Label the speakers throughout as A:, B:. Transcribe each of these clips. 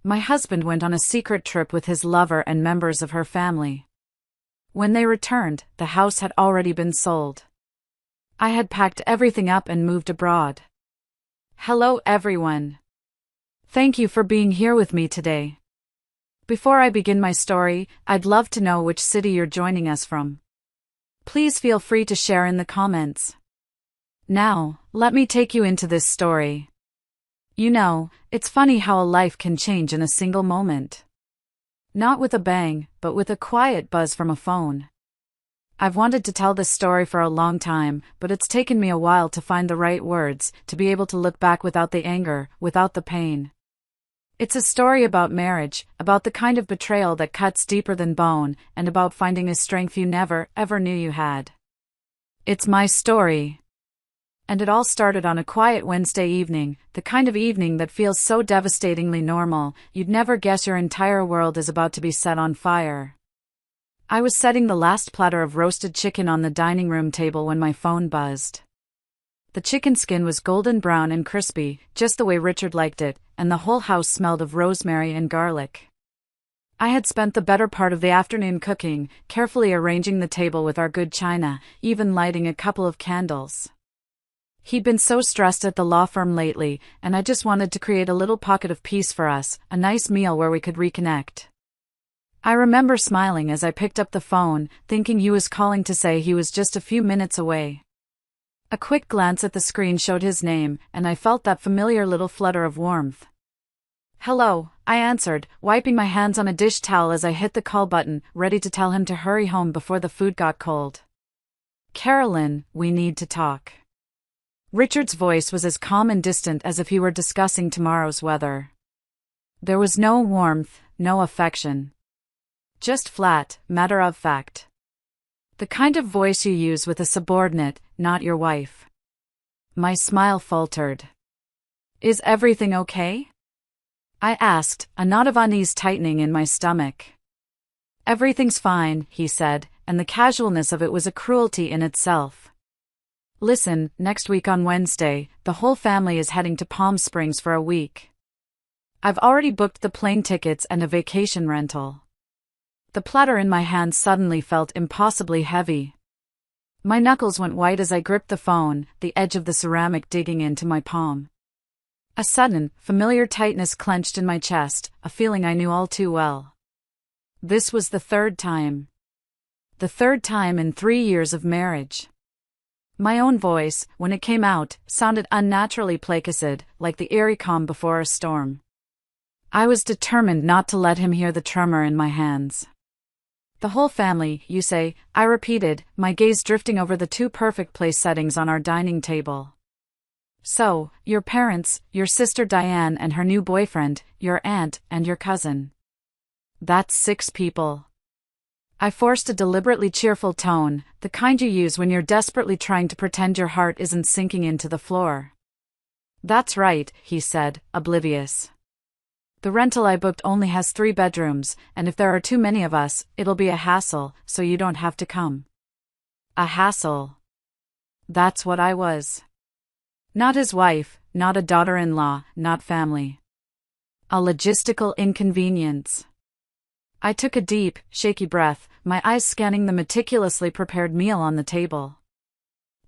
A: My husband went on a secret trip with his lover and members of her family. When they returned, the house had already been sold. I had packed everything up and moved abroad. Hello everyone. Thank you for being here with me today. Before I begin my story, I'd love to know which city you're joining us from. Please feel free to share in the comments. Now, let me take you into this story. You know, it's funny how a life can change in a single moment. Not with a bang, but with a quiet buzz from a phone. I've wanted to tell this story for a long time, but it's taken me a while to find the right words, to be able to look back without the anger, without the pain. It's a story about marriage, about the kind of betrayal that cuts deeper than bone, and about finding a strength you never, ever knew you had. It's my story. And it all started on a quiet Wednesday evening, the kind of evening that feels so devastatingly normal, you'd never guess your entire world is about to be set on fire. I was setting the last platter of roasted chicken on the dining room table when my phone buzzed. The chicken skin was golden brown and crispy, just the way Richard liked it, and the whole house smelled of rosemary and garlic. I had spent the better part of the afternoon cooking, carefully arranging the table with our good china, even lighting a couple of candles. He'd been so stressed at the law firm lately, and I just wanted to create a little pocket of peace for us, a nice meal where we could reconnect. I remember smiling as I picked up the phone, thinking he was calling to say he was just a few minutes away. A quick glance at the screen showed his name, and I felt that familiar little flutter of warmth. Hello, I answered, wiping my hands on a dish towel as I hit the call button, ready to tell him to hurry home before the food got cold. Carolyn, we need to talk. Richard's voice was as calm and distant as if he were discussing tomorrow's weather. There was no warmth, no affection. Just flat, matter of fact. The kind of voice you use with a subordinate, not your wife. My smile faltered. Is everything okay? I asked, a knot of unease tightening in my stomach. Everything's fine, he said, and the casualness of it was a cruelty in itself. Listen, next week on Wednesday, the whole family is heading to Palm Springs for a week. I've already booked the plane tickets and a vacation rental. The platter in my hand suddenly felt impossibly heavy. My knuckles went white as I gripped the phone, the edge of the ceramic digging into my palm. A sudden, familiar tightness clenched in my chest, a feeling I knew all too well. This was the third time. The third time in 3 years of marriage. My own voice, when it came out, sounded unnaturally placid, like the eerie calm before a storm. I was determined not to let him hear the tremor in my hands. The whole family, you say, I repeated, my gaze drifting over the two perfect place settings on our dining table. So, your parents, your sister Diane and her new boyfriend, your aunt, and your cousin. That's 6 people. I forced a deliberately cheerful tone, the kind you use when you're desperately trying to pretend your heart isn't sinking into the floor. That's right, he said, oblivious. The rental I booked only has 3 bedrooms, and if there are too many of us, it'll be a hassle, so you don't have to come. A hassle. That's what I was. Not his wife, not a daughter-in-law, not family. A logistical inconvenience. I took a deep, shaky breath, my eyes scanning the meticulously prepared meal on the table.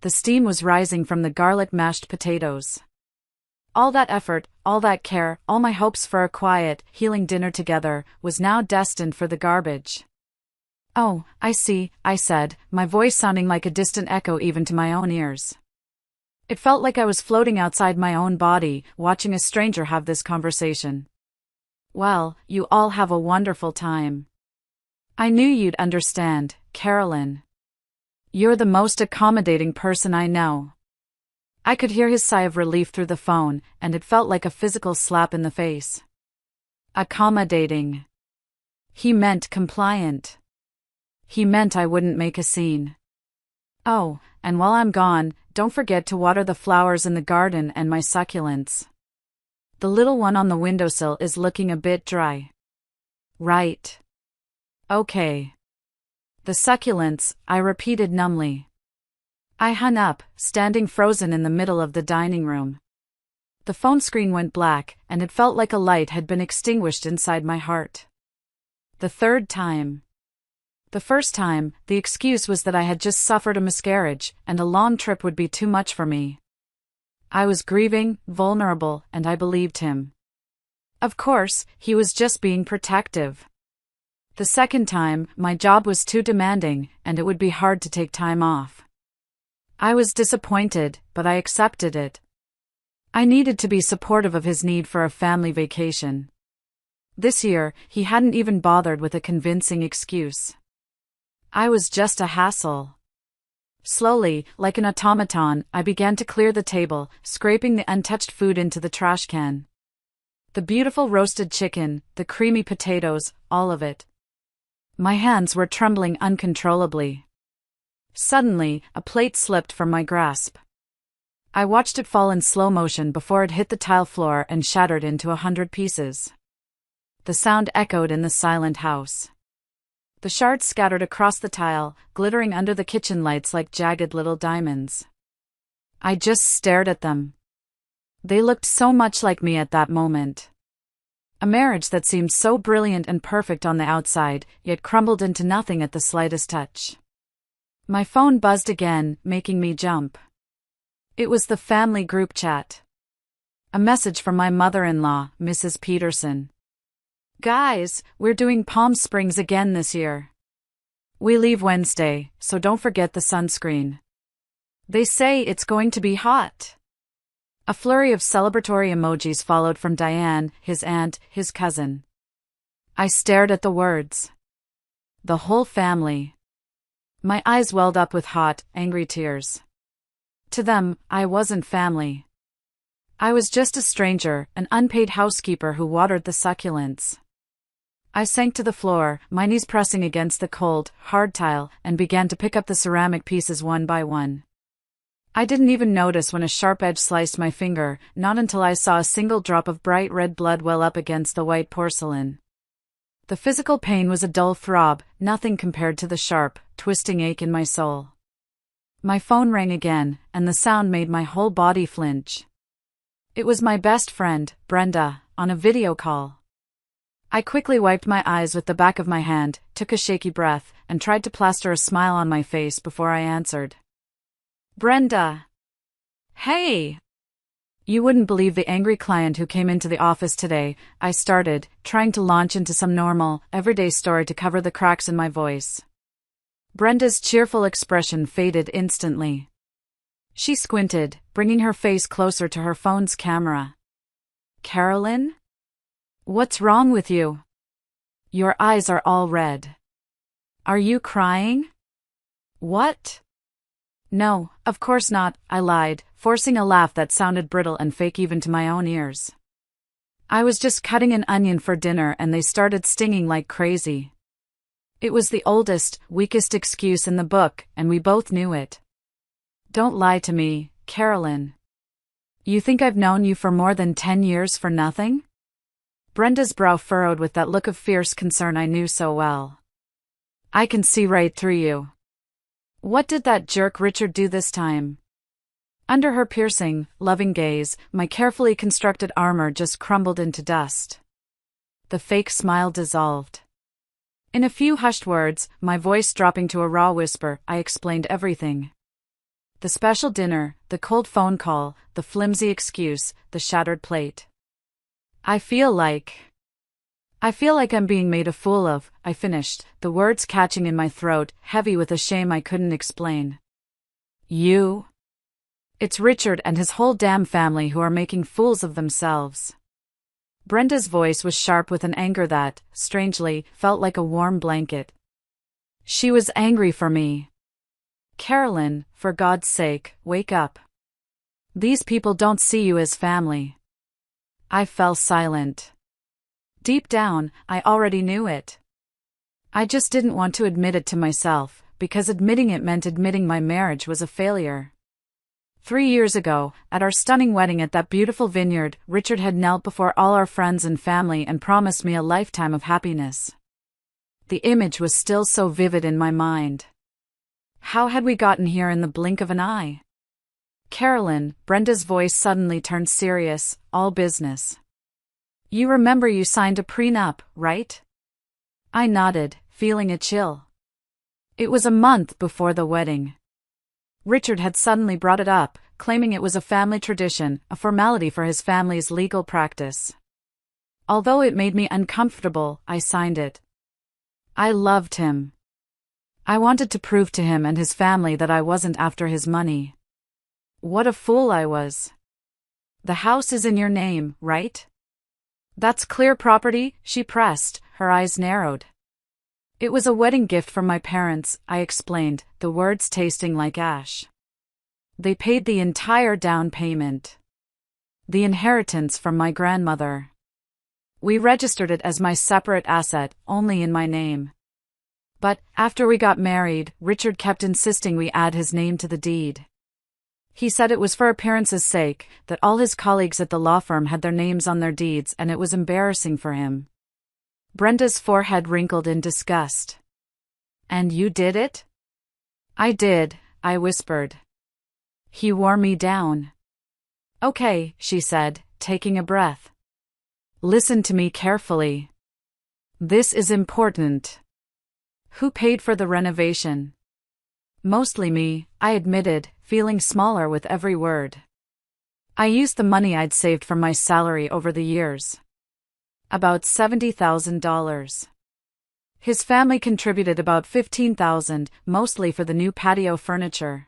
A: The steam was rising from the garlic mashed potatoes. All that effort, all that care, all my hopes for a quiet, healing dinner together, was now destined for the garbage. Oh, I see, I said, my voice sounding like a distant echo even to my own ears. It felt like I was floating outside my own body, watching a stranger have this conversation. Well, you all have a wonderful time. I knew you'd understand, Carolyn. You're the most accommodating person I know. I could hear his sigh of relief through the phone, and it felt like a physical slap in the face. Accommodating. He meant compliant. He meant I wouldn't make a scene. Oh, and while I'm gone, don't forget to water the flowers in the garden and my succulents. The little one on the windowsill is looking a bit dry. Right. Okay. The succulents, I repeated numbly. I hung up, standing frozen in the middle of the dining room. The phone screen went black, and it felt like a light had been extinguished inside my heart. The third time. The first time, the excuse was that I had just suffered a miscarriage, and a long trip would be too much for me. I was grieving, vulnerable, and I believed him. Of course, he was just being protective. The second time, my job was too demanding, and it would be hard to take time off. I was disappointed, but I accepted it. I needed to be supportive of his need for a family vacation. This year, he hadn't even bothered with a convincing excuse. I was just a hassle. Slowly, like an automaton, I began to clear the table, scraping the untouched food into the trash can. The beautiful roasted chicken, the creamy potatoes, all of it. My hands were trembling uncontrollably. Suddenly, a plate slipped from my grasp. I watched it fall in slow motion before it hit the tile floor and shattered into 100 pieces. The sound echoed in the silent house. The shards scattered across the tile, glittering under the kitchen lights like jagged little diamonds. I just stared at them. They looked so much like me at that moment. A marriage that seemed so brilliant and perfect on the outside, yet crumbled into nothing at the slightest touch. My phone buzzed again, making me jump. It was the family group chat. A message from my mother-in-law, Mrs. Peterson. "Guys, we're doing Palm Springs again this year. We leave Wednesday, so don't forget the sunscreen. They say it's going to be hot." A flurry of celebratory emojis followed from Diane, his aunt, his cousin. I stared at the words. The whole family. My eyes welled up with hot, angry tears. To them, I wasn't family. I was just a stranger, an unpaid housekeeper who watered the succulents. I sank to the floor, my knees pressing against the cold, hard tile, and began to pick up the ceramic pieces one by one. I didn't even notice when a sharp edge sliced my finger, not until I saw a single drop of bright red blood well up against the white porcelain. The physical pain was a dull throb, nothing compared to the sharp, twisting ache in my soul. My phone rang again, and the sound made my whole body flinch. It was my best friend, Brenda, on a video call. I quickly wiped my eyes with the back of my hand, took a shaky breath, and tried to plaster a smile on my face before I answered. "Brenda. Hey. You wouldn't believe the angry client who came into the office today," I started, trying to launch into some normal, everyday story to cover the cracks in my voice. Brenda's cheerful expression faded instantly. She squinted, bringing her face closer to her phone's camera. "Carolyn? What's wrong with you? Your eyes are all red. Are you crying?" "What?" "No, of course not," I lied, forcing a laugh that sounded brittle and fake even to my own ears. "I was just cutting an onion for dinner and they started stinging like crazy." It was the oldest, weakest excuse in the book, and we both knew it. "Don't lie to me, Carolyn. You think I've known you for more than 10 years for nothing?" Brenda's brow furrowed with that look of fierce concern I knew so well. "I can see right through you. What did that jerk Richard do this time?" Under her piercing, loving gaze, my carefully constructed armor just crumbled into dust. The fake smile dissolved. In a few hushed words, my voice dropping to a raw whisper, I explained everything. The special dinner, the cold phone call, the flimsy excuse, the shattered plate. I feel like I'm being made a fool of," I finished, the words catching in my throat, heavy with a shame I couldn't explain. "You? It's Richard and his whole damn family who are making fools of themselves." Brenda's voice was sharp with an anger that, strangely, felt like a warm blanket. She was angry for me. "Carolyn, for God's sake, wake up. These people don't see you as family." I fell silent. Deep down, I already knew it. I just didn't want to admit it to myself, because admitting it meant admitting my marriage was a failure. 3 years ago, at our stunning wedding at that beautiful vineyard, Richard had knelt before all our friends and family and promised me a lifetime of happiness. The image was still so vivid in my mind. How had we gotten here in the blink of an eye? Carolyn, Brenda's voice suddenly turned serious, all business. You remember you signed a prenup, right? I nodded, feeling a chill. It was a month before the wedding. Richard had suddenly brought it up, claiming it was a family tradition, a formality for his family's legal practice. Although it made me uncomfortable, I signed it. I loved him. I wanted to prove to him and his family that I wasn't after his money. What a fool I was. The house is in your name, right? That's clear property, she pressed, her eyes narrowed. It was a wedding gift from my parents, I explained, the words tasting like ash. They paid the entire down payment. The inheritance from my grandmother. We registered it as my separate asset, only in my name. But, after we got married, Richard kept insisting we add his name to the deed. He said it was for appearance's sake, that all his colleagues at the law firm had their names on their deeds and it was embarrassing for him. Brenda's forehead wrinkled in disgust. And you did it? I did, I whispered. He wore me down. Okay, she said, taking a breath. Listen to me carefully. This is important. Who paid for the renovation? Mostly me, I admitted, feeling smaller with every word. I used the money I'd saved from my salary over the years. About $70,000. His family contributed about $15,000, mostly for the new patio furniture.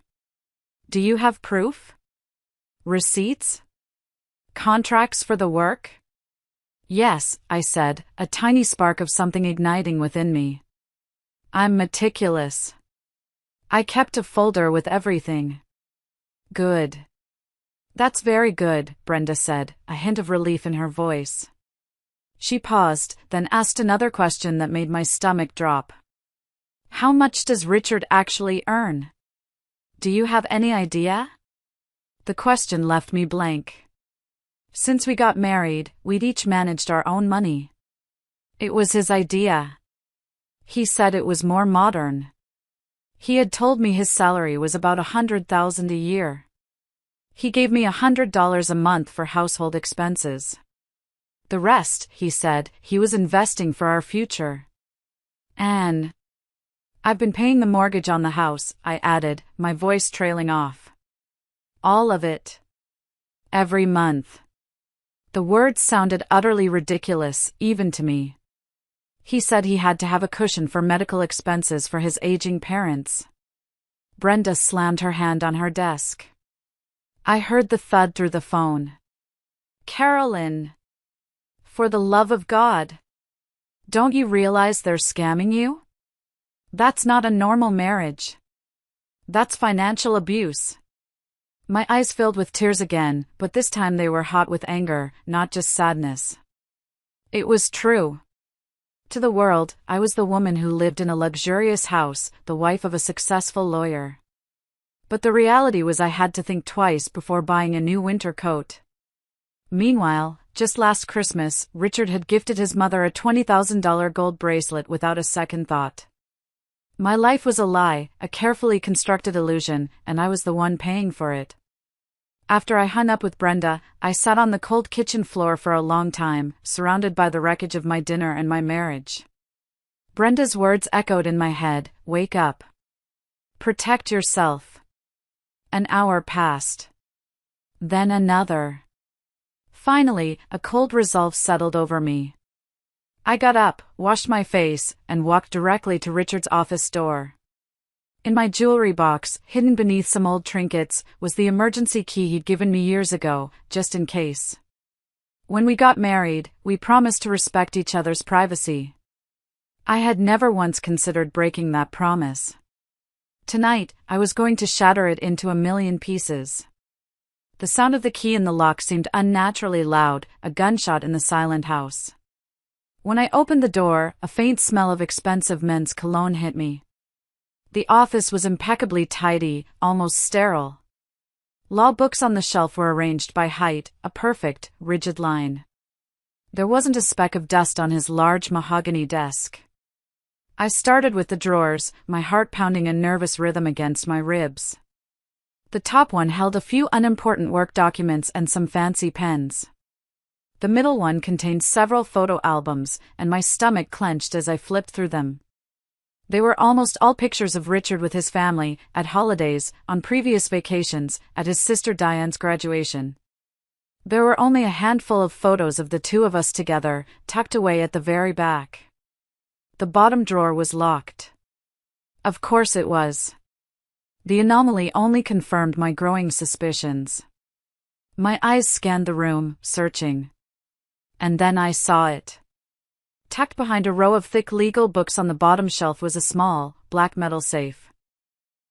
A: Do you have proof? Receipts? Contracts for the work? Yes, I said, a tiny spark of something igniting within me. I'm meticulous. I kept a folder with everything. Good. That's very good, Brenda said, a hint of relief in her voice. She paused, then asked another question that made my stomach drop. How much does Richard actually earn? Do you have any idea? The question left me blank. Since we got married, we'd each managed our own money. It was his idea. He said it was more modern. He had told me his salary was about $100,000 a year. He gave me $100 a month for household expenses. The rest, he said, he was investing for our future. Anne. I've been paying the mortgage on the house, I added, my voice trailing off. All of it. Every month. The words sounded utterly ridiculous, even to me. He said he had to have a cushion for medical expenses for his aging parents. Brenda slammed her hand on her desk. I heard the thud through the phone. Carolyn. For the love of God. Don't you realize they're scamming you? That's not a normal marriage. That's financial abuse. My eyes filled with tears again, but this time they were hot with anger, not just sadness. It was true. To the world, I was the woman who lived in a luxurious house, the wife of a successful lawyer. But the reality was I had to think twice before buying a new winter coat. Meanwhile, just last Christmas, Richard had gifted his mother a $20,000 gold bracelet without a second thought. My life was a lie, a carefully constructed illusion, and I was the one paying for it. After I hung up with Brenda, I sat on the cold kitchen floor for a long time, surrounded by the wreckage of my dinner and my marriage. Brenda's words echoed in my head, wake up. Protect yourself. An hour passed. Then another. Finally, a cold resolve settled over me. I got up, washed my face, and walked directly to Richard's office door. In my jewelry box, hidden beneath some old trinkets, was the emergency key he'd given me years ago, just in case. When we got married, we promised to respect each other's privacy. I had never once considered breaking that promise. Tonight, I was going to shatter it into a million pieces. The sound of the key in the lock seemed unnaturally loud, a gunshot in the silent house. When I opened the door, a faint smell of expensive men's cologne hit me. The office was impeccably tidy, almost sterile. Law books on the shelf were arranged by height, a perfect, rigid line. There wasn't a speck of dust on his large mahogany desk. I started with the drawers, my heart pounding a nervous rhythm against my ribs. The top one held a few unimportant work documents and some fancy pens. The middle one contained several photo albums, and my stomach clenched as I flipped through them. They were almost all pictures of Richard with his family, at holidays, on previous vacations, at his sister Diane's graduation. There were only a handful of photos of the two of us together, tucked away at the very back. The bottom drawer was locked. Of course it was. The anomaly only confirmed my growing suspicions. My eyes scanned the room, searching. And then I saw it. Tucked behind a row of thick legal books on the bottom shelf was a small, black metal safe.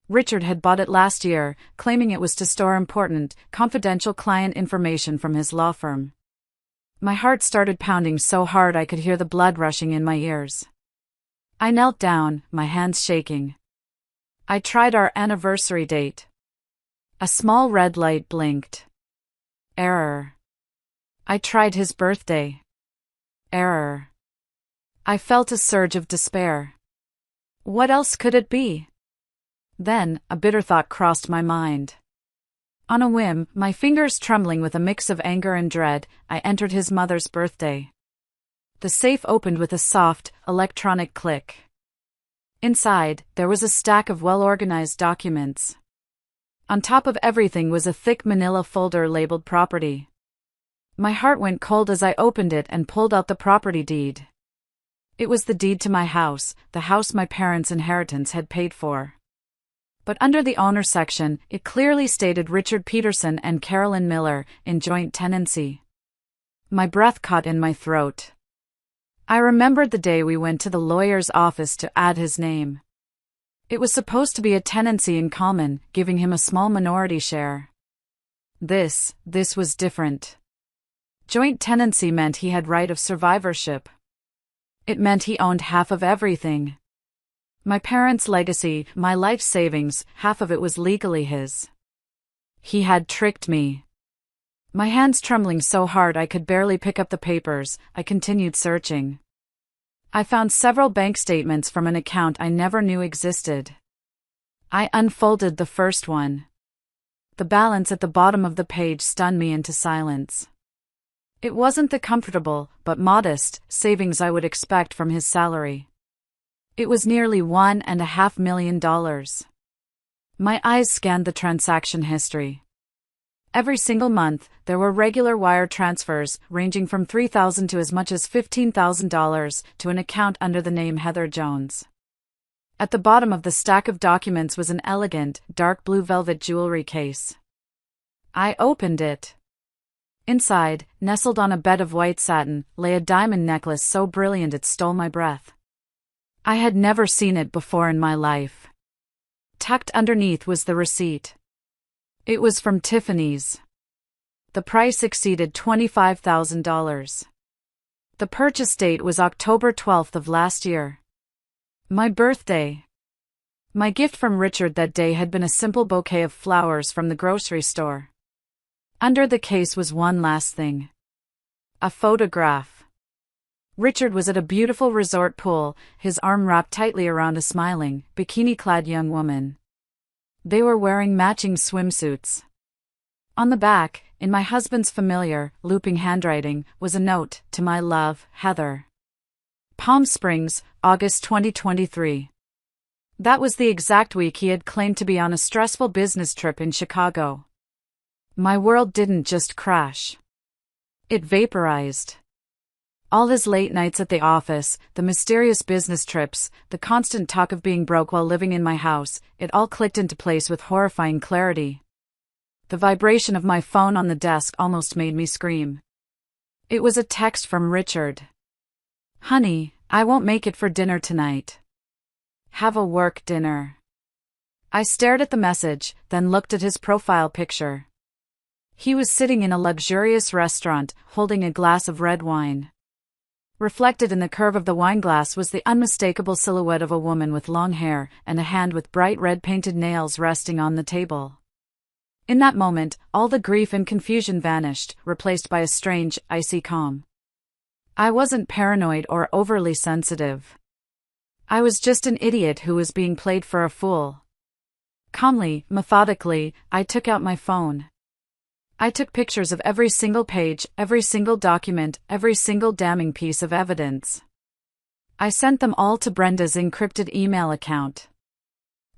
A: Richard had bought it last year, claiming it was to store important, confidential client information from his law firm. My heart started pounding so hard I could hear the blood rushing in my ears. I knelt down, my hands shaking. I tried our anniversary date. A small red light blinked. Error. I tried his birthday. Error. I felt a surge of despair. What else could it be? Then, a bitter thought crossed my mind. On a whim, my fingers trembling with a mix of anger and dread, I entered his mother's birthday. The safe opened with a soft, electronic click. Inside, there was a stack of well-organized documents. On top of everything was a thick manila folder labeled property. My heart went cold as I opened it and pulled out the property deed. It was the deed to my house, the house my parents' inheritance had paid for. But under the owner section, it clearly stated Richard Peterson and Carolyn Miller, in joint tenancy. My breath caught in my throat. I remembered the day we went to the lawyer's office to add his name. It was supposed to be a tenancy in common, giving him a small minority share. This was different. Joint tenancy meant he had right of survivorship. It meant he owned half of everything. My parents' legacy, my life savings, half of it was legally his. He had tricked me. My hands trembling so hard I could barely pick up the papers, I continued searching. I found several bank statements from an account I never knew existed. I unfolded the first one. The balance at the bottom of the page stunned me into silence. It wasn't the comfortable, but modest, savings I would expect from his salary. It was nearly $1.5 million. My eyes scanned the transaction history. Every single month, there were regular wire transfers, ranging from $3,000 to as much as $15,000, to an account under the name Heather Jones. At the bottom of the stack of documents was an elegant, dark blue velvet jewelry case. I opened it. Inside, nestled on a bed of white satin, lay a diamond necklace so brilliant it stole my breath. I had never seen it before in my life. Tucked underneath was the receipt. It was from Tiffany's. The price exceeded $25,000. The purchase date was October 12th of last year. My birthday. My gift from Richard that day had been a simple bouquet of flowers from the grocery store. Under the case was one last thing. A photograph. Richard was at a beautiful resort pool, his arm wrapped tightly around a smiling, bikini-clad young woman. They were wearing matching swimsuits. On the back, in my husband's familiar, looping handwriting, was a note, "To my love, Heather. Palm Springs, August 2023. That was the exact week he had claimed to be on a stressful business trip in Chicago. My world didn't just crash. It vaporized. All his late nights at the office, the mysterious business trips, the constant talk of being broke while living in my house, it all clicked into place with horrifying clarity. The vibration of my phone on the desk almost made me scream. It was a text from Richard. "Honey, I won't make it for dinner tonight. Have a work dinner." I stared at the message, then looked at his profile picture. He was sitting in a luxurious restaurant, holding a glass of red wine. Reflected in the curve of the wineglass was the unmistakable silhouette of a woman with long hair and a hand with bright red painted nails resting on the table. In that moment, all the grief and confusion vanished, replaced by a strange, icy calm. I wasn't paranoid or overly sensitive. I was just an idiot who was being played for a fool. Calmly, methodically, I took out my phone. I took pictures of every single page, every single document, every single damning piece of evidence. I sent them all to Brenda's encrypted email account.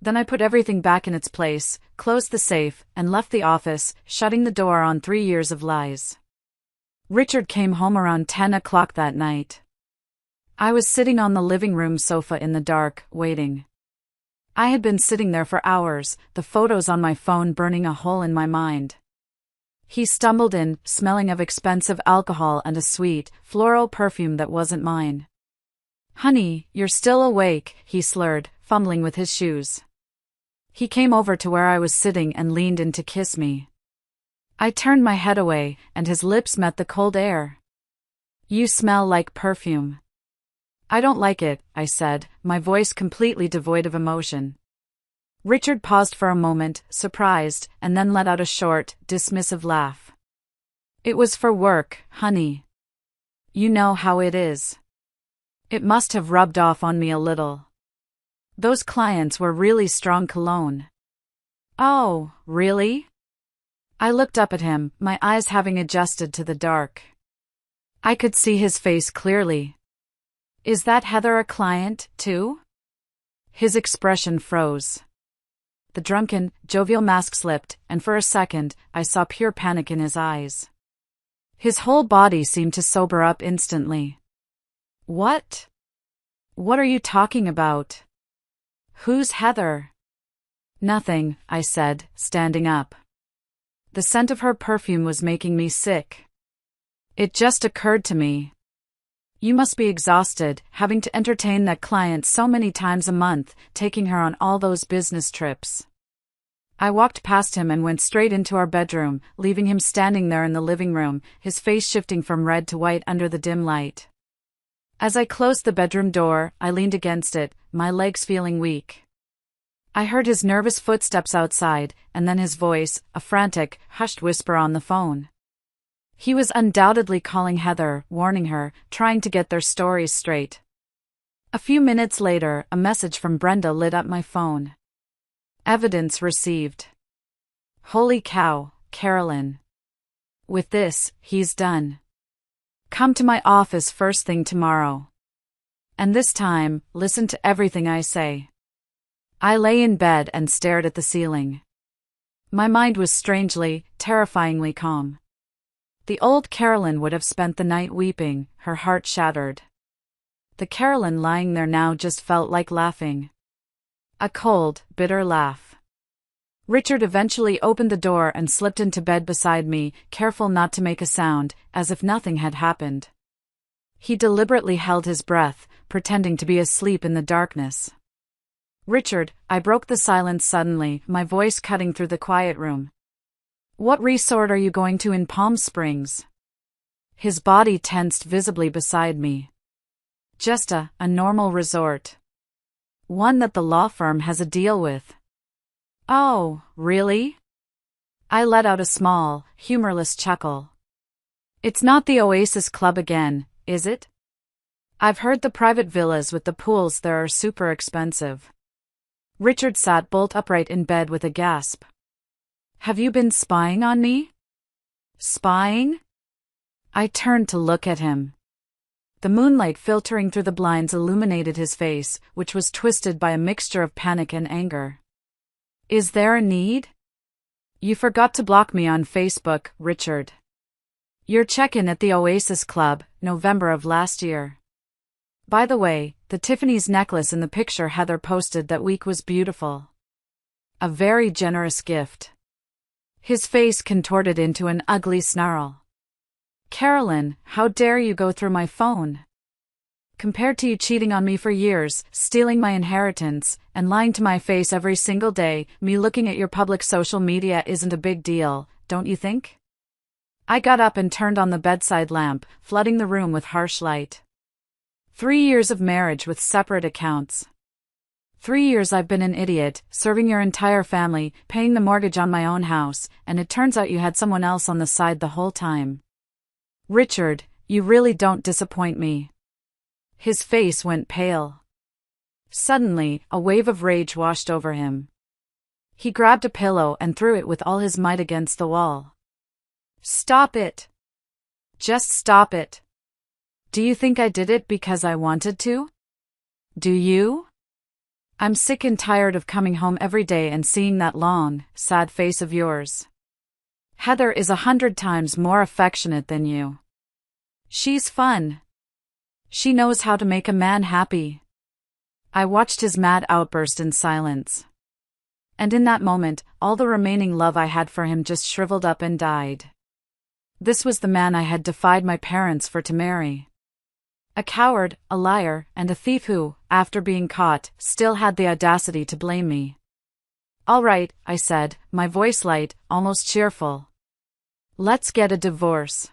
A: Then I put everything back in its place, closed the safe, and left the office, shutting the door on 3 years of lies. Richard came home around 10 o'clock that night. I was sitting on the living room sofa in the dark, waiting. I had been sitting there for hours, the photos on my phone burning a hole in my mind. He stumbled in, smelling of expensive alcohol and a sweet, floral perfume that wasn't mine. "Honey, you're still awake," he slurred, fumbling with his shoes. He came over to where I was sitting and leaned in to kiss me. I turned my head away, and his lips met the cold air. "You smell like perfume." "I don't like it," I said, my voice completely devoid of emotion. Richard paused for a moment, surprised, and then let out a short, dismissive laugh. "It was for work, honey. You know how it is." It must have rubbed off on me a little. Those clients were really strong cologne. "Oh, really?" I looked up at him, my eyes having adjusted to the dark. I could see his face clearly. "Is that Heather a client, too?" His expression froze. The drunken, jovial mask slipped, and for a second, I saw pure panic in his eyes. His whole body seemed to sober up instantly. "What? What are you talking about? Who's Heather?" "Nothing," I said, standing up. The scent of her perfume was making me sick. It just occurred to me. You must be exhausted, having to entertain that client so many times a month, taking her on all those business trips. I walked past him and went straight into our bedroom, leaving him standing there in the living room, his face shifting from red to white under the dim light. As I closed the bedroom door, I leaned against it, my legs feeling weak. I heard his nervous footsteps outside, and then his voice, a frantic, hushed whisper on the phone. He was undoubtedly calling Heather, warning her, trying to get their stories straight. A few minutes later, a message from Brenda lit up my phone. "Evidence received. Holy cow, Carolyn. With this, he's done. Come to my office first thing tomorrow. And this time, listen to everything I say." I lay in bed and stared at the ceiling. My mind was strangely, terrifyingly calm. The old Carolyn would have spent the night weeping, her heart shattered. The Carolyn lying there now just felt like laughing. A cold, bitter laugh. Richard eventually opened the door and slipped into bed beside me, careful not to make a sound, as if nothing had happened. He deliberately held his breath, pretending to be asleep in the darkness. "Richard," I broke the silence suddenly, my voice cutting through the quiet room. "What resort are you going to in Palm Springs?" His body tensed visibly beside me. "Just a normal resort. One that the law firm has a deal with." "Oh, really?" I let out a small, humorless chuckle. "It's not the Oasis Club again, is it? I've heard the private villas with the pools there are super expensive." Richard sat bolt upright in bed with a gasp. "Have you been spying on me?" "Spying?" I turned to look at him. The moonlight filtering through the blinds illuminated his face, which was twisted by a mixture of panic and anger. "Is there a need?" "You forgot to block me on Facebook, Richard. Your check-in at the Oasis Club, November of last year. By the way, the Tiffany's necklace in the picture Heather posted that week was beautiful. A very generous gift." His face contorted into an ugly snarl. "Carolyn, how dare you go through my phone? Compared to you cheating on me for years, stealing my inheritance, and lying to my face every single day, me looking at your public social media isn't a big deal, don't you think?" I got up and turned on the bedside lamp, flooding the room with harsh light. 3 years of marriage with separate accounts. 3 years I've been an idiot, serving your entire family, paying the mortgage on my own house, and it turns out you had someone else on the side the whole time. Richard, you really don't disappoint me." His face went pale. Suddenly, a wave of rage washed over him. He grabbed a pillow and threw it with all his might against the wall. Stop it! Just stop it! Do you think I did it because I wanted to? Do you? I'm sick and tired of coming home every day and seeing that long, sad face of yours. Heather is 100 times more affectionate than you. She's fun. She knows how to make a man happy. I watched his mad outburst in silence. And in that moment, all the remaining love I had for him just shriveled up and died. This was the man I had defied my parents for to marry. A coward, a liar, and a thief who, after being caught, still had the audacity to blame me. All right, I said, my voice light, almost cheerful. Let's get a divorce.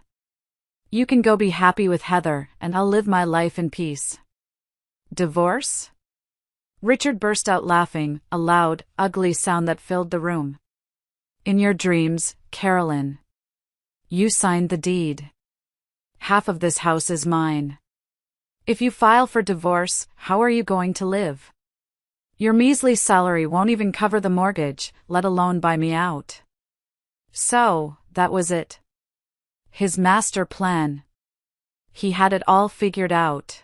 A: You can go be happy with Heather, and I'll live my life in peace. Divorce? Richard burst out laughing, a loud, ugly sound that filled the room. In your dreams, Carolyn. You signed the deed. Half of this house is mine. If you file for divorce, how are you going to live? Your measly salary won't even cover the mortgage, let alone buy me out. So, that was it. His master plan. He had it all figured out.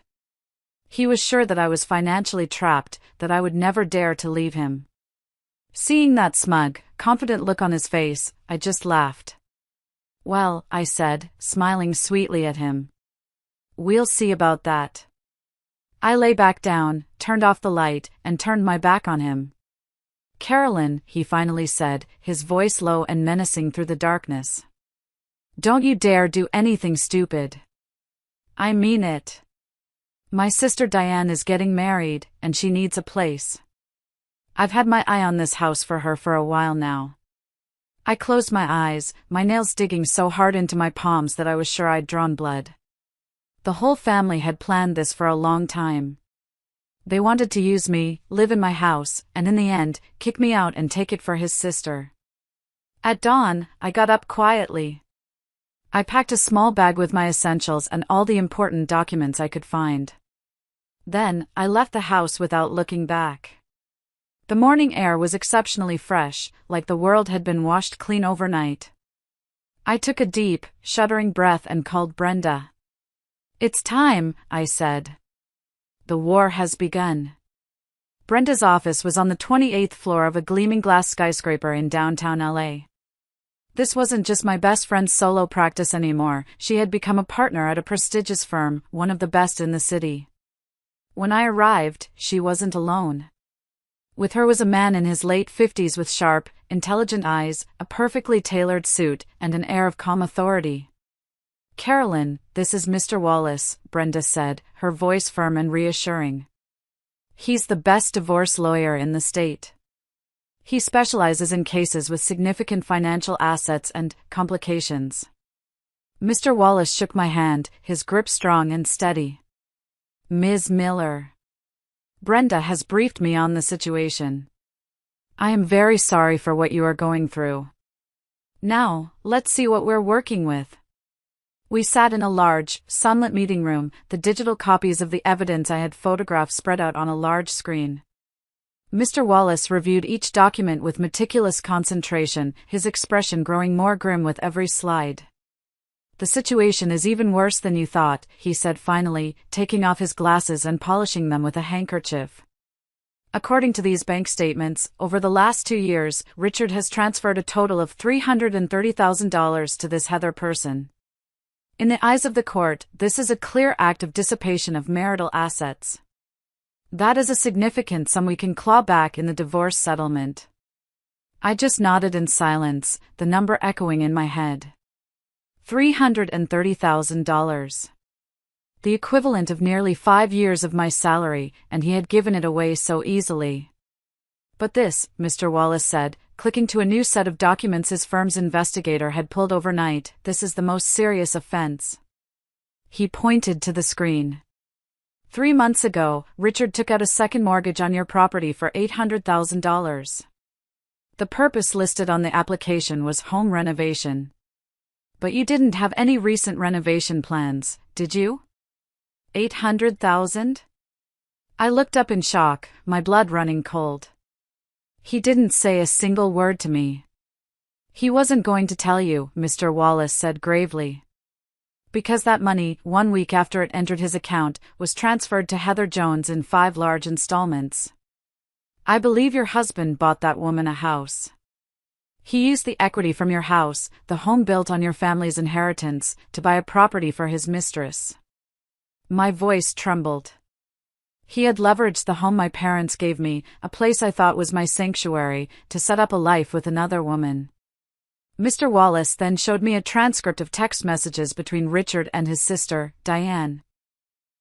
A: He was sure that I was financially trapped, that I would never dare to leave him. Seeing that smug, confident look on his face, I just laughed. Well, I said, smiling sweetly at him. We'll see about that. I lay back down, turned off the light, and turned my back on him. Carolyn, he finally said, his voice low and menacing through the darkness. Don't you dare do anything stupid. I mean it. My sister Diane is getting married, and she needs a place. I've had my eye on this house for her for a while now. I closed my eyes, my nails digging so hard into my palms that I was sure I'd drawn blood. The whole family had planned this for a long time. They wanted to use me, live in my house, and in the end, kick me out and take it for his sister. At dawn, I got up quietly. I packed a small bag with my essentials and all the important documents I could find. Then, I left the house without looking back. The morning air was exceptionally fresh, like the world had been washed clean overnight. I took a deep, shuddering breath and called Brenda. It's time, I said. The war has begun. Brenda's office was on the 28th floor of a gleaming glass skyscraper in downtown LA. This wasn't just my best friend's solo practice anymore, she had become a partner at a prestigious firm, one of the best in the city. When I arrived, she wasn't alone. With her was a man in his late 50s with sharp, intelligent eyes, a perfectly tailored suit, and an air of calm authority. Carolyn, this is Mr. Wallace, Brenda said, her voice firm and reassuring. He's the best divorce lawyer in the state. He specializes in cases with significant financial assets and complications. Mr. Wallace shook my hand, his grip strong and steady. Ms. Miller. Brenda has briefed me on the situation. I am very sorry for what you are going through. Now, let's see what we're working with. We sat in a large, sunlit meeting room, the digital copies of the evidence I had photographed spread out on a large screen. Mr. Wallace reviewed each document with meticulous concentration, his expression growing more grim with every slide. The situation is even worse than you thought, he said finally, taking off his glasses and polishing them with a handkerchief. According to these bank statements, over the last 2 years, Richard has transferred a total of $330,000 to this Heather person. In the eyes of the court, this is a clear act of dissipation of marital assets. That is a significant sum we can claw back in the divorce settlement. I just nodded in silence, the number echoing in my head. $330,000. The equivalent of nearly 5 years of my salary, and he had given it away so easily. But this, Mr. Wallace said, clicking to a new set of documents his firm's investigator had pulled overnight, this is the most serious offense. He pointed to the screen. 3 months ago, Richard took out a second mortgage on your property for $800,000. The purpose listed on the application was home renovation. But you didn't have any recent renovation plans, did you? $800,000? I looked up in shock, my blood running cold. He didn't say a single word to me. He wasn't going to tell you, Mr. Wallace said gravely. Because that money, 1 week after it entered his account, was transferred to Heather Jones in 5 large installments. I believe your husband bought that woman a house. He used the equity from your house, the home built on your family's inheritance, to buy a property for his mistress. My voice trembled. He had leveraged the home my parents gave me, a place I thought was my sanctuary, to set up a life with another woman. Mr. Wallace then showed me a transcript of text messages between Richard and his sister, Diane.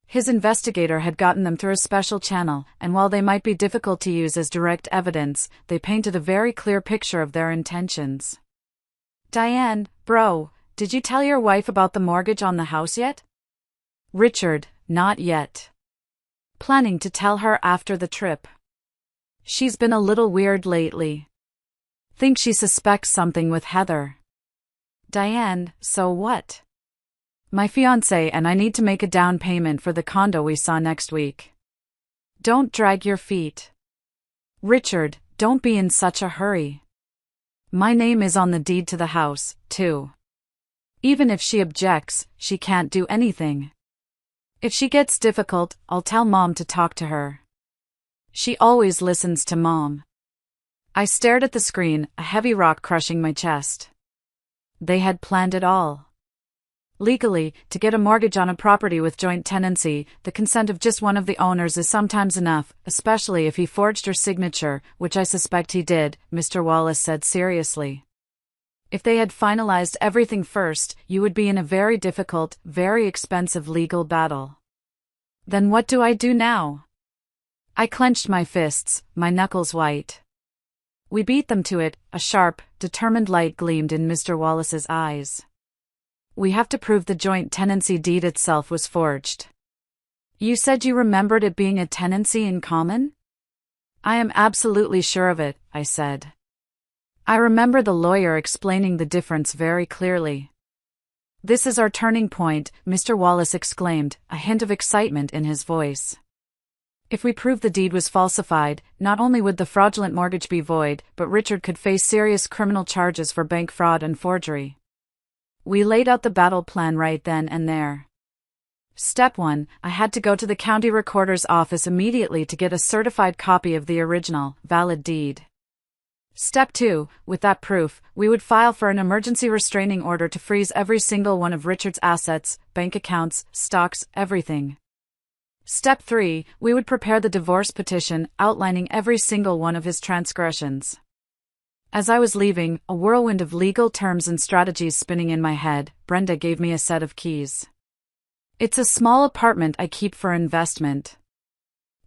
A: His investigator had gotten them through a special channel, and while they might be difficult to use as direct evidence, they painted a very clear picture of their intentions. Diane, bro, did you tell your wife about the mortgage on the house yet? Richard, not yet. Planning to tell her after the trip. She's been a little weird lately. Think she suspects something with Heather. Diane, so what? My fiancé and I need to make a down payment for the condo we saw next week. Don't drag your feet. Richard, don't be in such a hurry. My name is on the deed to the house, too. Even if she objects, she can't do anything. If she gets difficult, I'll tell Mom to talk to her. She always listens to Mom. I stared at the screen, a heavy rock crushing my chest. They had planned it all. Legally, to get a mortgage on a property with joint tenancy, the consent of just one of the owners is sometimes enough, especially if he forged her signature, which I suspect he did, Mr. Wallace said seriously. If they had finalized everything first, you would be in a very difficult, very expensive legal battle. Then what do I do now? I clenched my fists, my knuckles white. We beat them to it, a sharp, determined light gleamed in Mr. Wallace's eyes. We have to prove the joint tenancy deed itself was forged. You said you remembered it being a tenancy in common? I am absolutely sure of it, I said. I remember the lawyer explaining the difference very clearly. This is our turning point, Mr. Wallace exclaimed, a hint of excitement in his voice. If we prove the deed was falsified, not only would the fraudulent mortgage be void, but Richard could face serious criminal charges for bank fraud and forgery. We laid out the battle plan right then and there. Step 1, I had to go to the county recorder's office immediately to get a certified copy of the original, valid deed. Step 2, with that proof, we would file for an emergency restraining order to freeze every single one of Richard's assets, bank accounts, stocks, everything. Step 3, we would prepare the divorce petition, outlining every single one of his transgressions. As I was leaving, a whirlwind of legal terms and strategies spinning in my head, Brenda gave me a set of keys. It's a small apartment I keep for investment.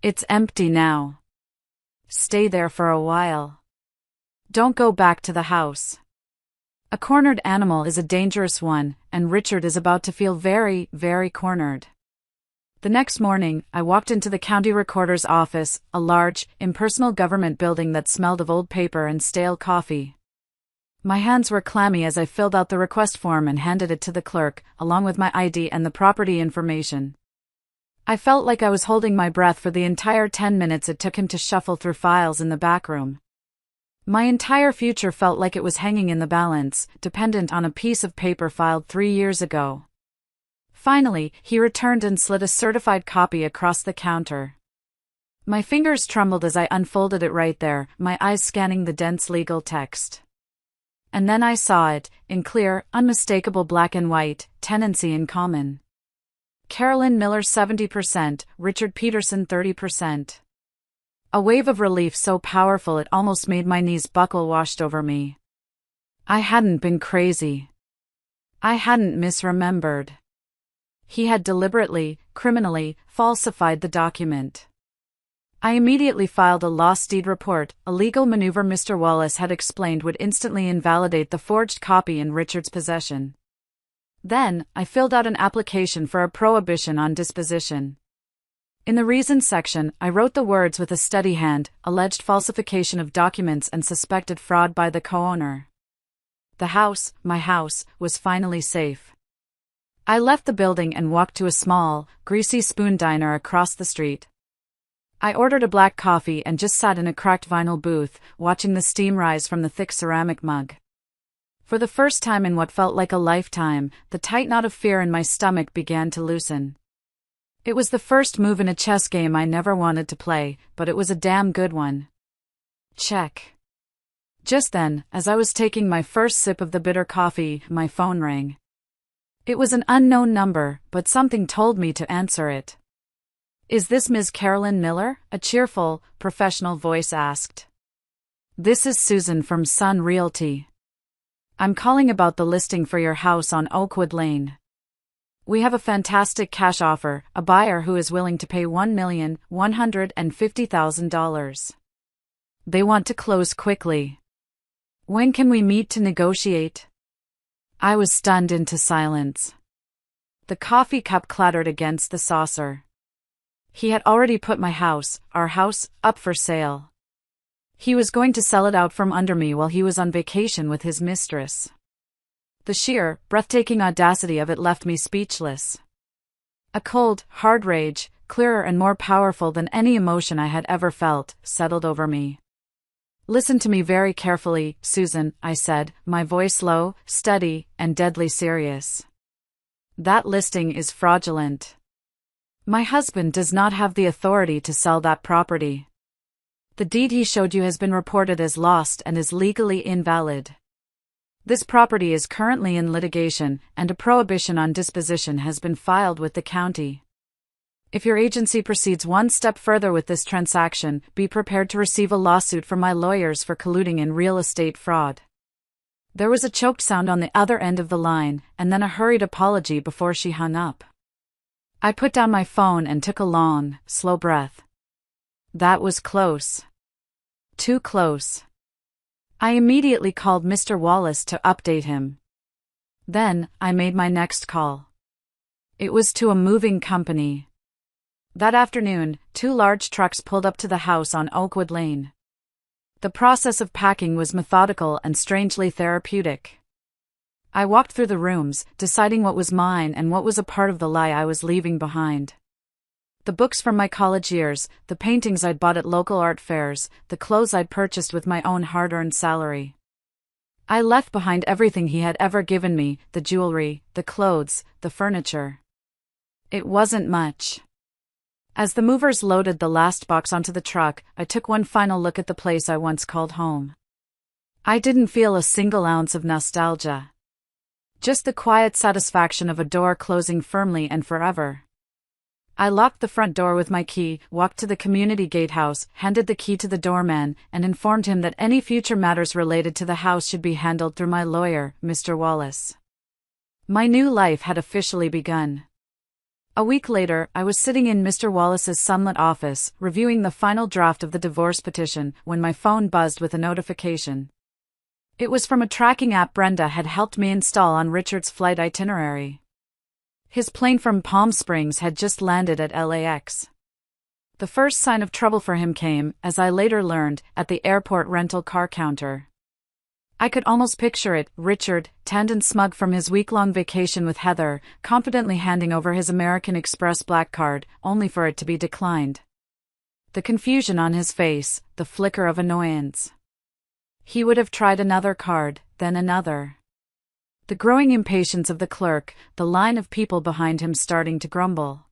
A: It's empty now. Stay there for a while. Don't go back to the house. A cornered animal is a dangerous one, and Richard is about to feel very, very cornered. The next morning, I walked into the county recorder's office, a large, impersonal government building that smelled of old paper and stale coffee. My hands were clammy as I filled out the request form and handed it to the clerk, along with my ID and the property information. I felt like I was holding my breath for the entire 10 minutes it took him to shuffle through files in the back room. My entire future felt like it was hanging in the balance, dependent on a piece of paper filed 3 years ago. Finally, he returned and slid a certified copy across the counter. My fingers trembled as I unfolded it right there, my eyes scanning the dense legal text. And then I saw it, in clear, unmistakable black and white, tenancy in common. Carolyn Miller 70%, Richard Peterson 30%. A wave of relief so powerful it almost made my knees buckle washed over me. I hadn't been crazy. I hadn't misremembered. He had deliberately, criminally, falsified the document. I immediately filed a lost deed report, a legal maneuver Mr. Wallace had explained would instantly invalidate the forged copy in Richard's possession. Then, I filled out an application for a prohibition on disposition. In the reasons section, I wrote the words with a steady hand, alleged falsification of documents and suspected fraud by the co-owner. The house, my house, was finally safe. I left the building and walked to a small, greasy spoon diner across the street. I ordered a black coffee and just sat in a cracked vinyl booth, watching the steam rise from the thick ceramic mug. For the first time in what felt like a lifetime, the tight knot of fear in my stomach began to loosen. It was the first move in a chess game I never wanted to play, but it was a damn good one. Check. Just then, as I was taking my first sip of the bitter coffee, my phone rang. It was an unknown number, but something told me to answer it. "Is this Ms. Carolyn Miller?" a cheerful, professional voice asked. "This is Susan from Sun Realty. I'm calling about the listing for your house on Oakwood Lane. We have a fantastic cash offer, a buyer who is willing to pay $1,150,000. They want to close quickly. When can we meet to negotiate?" I was stunned into silence. The coffee cup clattered against the saucer. He had already put my house, our house, up for sale. He was going to sell it out from under me while he was on vacation with his mistress. The sheer, breathtaking audacity of it left me speechless. A cold, hard rage, clearer and more powerful than any emotion I had ever felt, settled over me. "Listen to me very carefully, Susan," I said, my voice low, steady, and deadly serious. "That listing is fraudulent. My husband does not have the authority to sell that property. The deed he showed you has been reported as lost and is legally invalid. This property is currently in litigation, and a prohibition on disposition has been filed with the county. If your agency proceeds one step further with this transaction, be prepared to receive a lawsuit from my lawyers for colluding in real estate fraud." There was a choked sound on the other end of the line, and then a hurried apology before she hung up. I put down my phone and took a long, slow breath. That was close. Too close. I immediately called Mr. Wallace to update him. Then, I made my next call. It was to a moving company. That afternoon, 2 large trucks pulled up to the house on Oakwood Lane. The process of packing was methodical and strangely therapeutic. I walked through the rooms, deciding what was mine and what was a part of the lie I was leaving behind. The books from my college years, the paintings I'd bought at local art fairs, the clothes I'd purchased with my own hard-earned salary. I left behind everything he had ever given me, the jewelry, the clothes, the furniture. It wasn't much. As the movers loaded the last box onto the truck, I took one final look at the place I once called home. I didn't feel a single ounce of nostalgia. Just the quiet satisfaction of a door closing firmly and forever. I locked the front door with my key, walked to the community gatehouse, handed the key to the doorman, and informed him that any future matters related to the house should be handled through my lawyer, Mr. Wallace. My new life had officially begun. A week later, I was sitting in Mr. Wallace's sunlit office, reviewing the final draft of the divorce petition, when my phone buzzed with a notification. It was from a tracking app Brenda had helped me install on Richard's flight itinerary. His plane from Palm Springs had just landed at LAX. The first sign of trouble for him came, as I later learned, at the airport rental car counter. I could almost picture it, Richard, tanned and smug from his week-long vacation with Heather, confidently handing over his American Express black card, only for it to be declined. The confusion on his face, the flicker of annoyance. He would have tried another card, then another. The growing impatience of the clerk, the line of people behind him starting to grumble.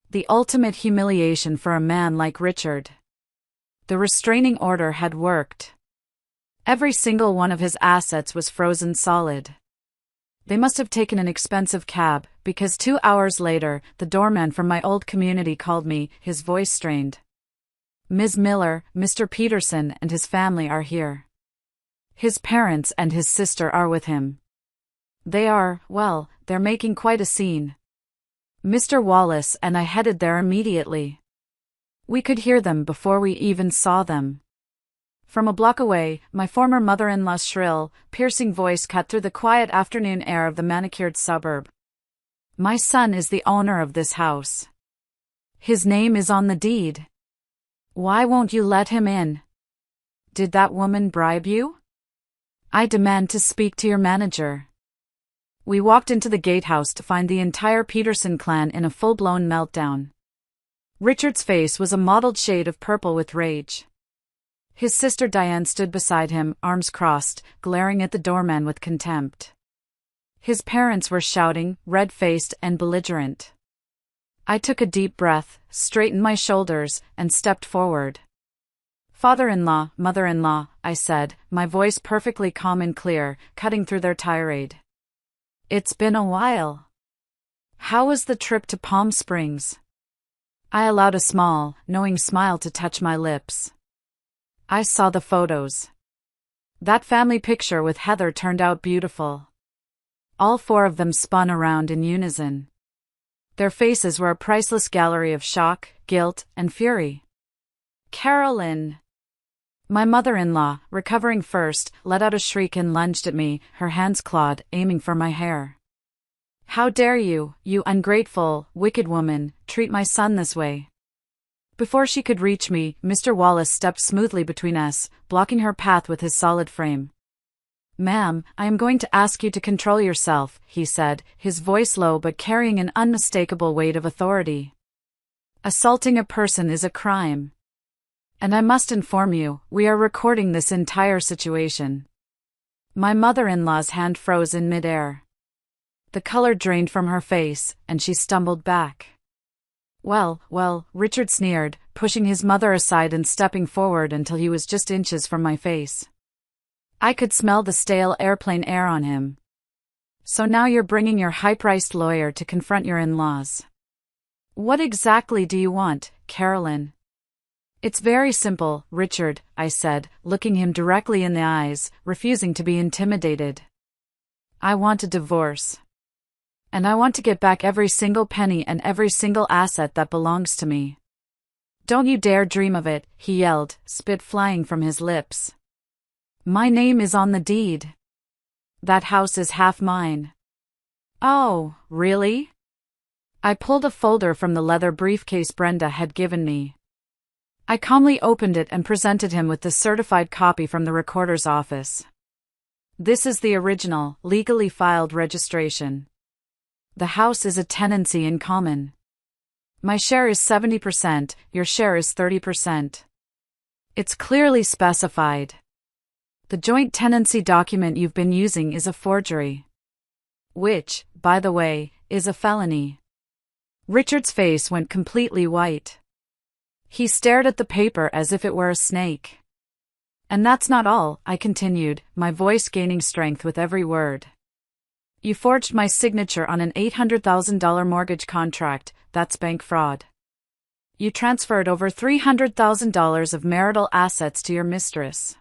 A: The ultimate humiliation for a man like Richard. The restraining order had worked. Every single one of his assets was frozen solid. They must have taken an expensive cab, because 2 hours later, the doorman from my old community called me, his voice strained. "Ms. Miller, Mr. Peterson and his family are here. His parents and his sister are with him. They're making quite a scene." Mr. Wallace and I headed there immediately. We could hear them before we even saw them. From a block away, my former mother-in-law's shrill, piercing voice cut through the quiet afternoon air of the manicured suburb. "My son is the owner of this house. His name is on the deed. Why won't you let him in? Did that woman bribe you? I demand to speak to your manager." We walked into the gatehouse to find the entire Peterson clan in a full-blown meltdown. Richard's face was a mottled shade of purple with rage. His sister Diane stood beside him, arms crossed, glaring at the doorman with contempt. His parents were shouting, red-faced and belligerent. I took a deep breath, straightened my shoulders, and stepped forward. "Father-in-law, mother-in-law," I said, my voice perfectly calm and clear, cutting through their tirade. "It's been a while. How was the trip to Palm Springs?" I allowed a small, knowing smile to touch my lips. I saw the photos. That family picture with Heather turned out beautiful. All four of them spun around in unison. Their faces were a priceless gallery of shock, guilt, and fury. "Carolyn!" My mother-in-law, recovering first, let out a shriek and lunged at me, her hands clawed, aiming for my hair. "How dare you, you ungrateful, wicked woman, treat my son this way?" Before she could reach me, Mr. Wallace stepped smoothly between us, blocking her path with his solid frame. "Ma'am, I am going to ask you to control yourself," he said, his voice low but carrying an unmistakable weight of authority. "Assaulting a person is a crime. And I must inform you, we are recording this entire situation." My mother-in-law's hand froze in midair. The color drained from her face, and she stumbled back. Well, Richard sneered, pushing his mother aside and stepping forward until he was just inches from my face. I could smell the stale airplane air on him. "So now you're bringing your high-priced lawyer to confront your in-laws. What exactly do you want, Carolyn?" "It's very simple, Richard," I said, looking him directly in the eyes, refusing to be intimidated. "I want a divorce. And I want to get back every single penny and every single asset that belongs to me." "Don't you dare dream of it," he yelled, spit flying from his lips. "My name is on the deed. That house is half mine." "Oh, really?" I pulled a folder from the leather briefcase Brenda had given me. I calmly opened it and presented him with the certified copy from the recorder's office. "This is the original, legally filed registration. The house is a tenancy in common. My share is 70%, your share is 30%. It's clearly specified. The joint tenancy document you've been using is a forgery. Which, by the way, is a felony." Richard's face went completely white. He stared at the paper as if it were a snake. "And that's not all," I continued, my voice gaining strength with every word. "You forged my signature on an $800,000 mortgage contract, that's bank fraud. You transferred over $300,000 of marital assets to your mistress.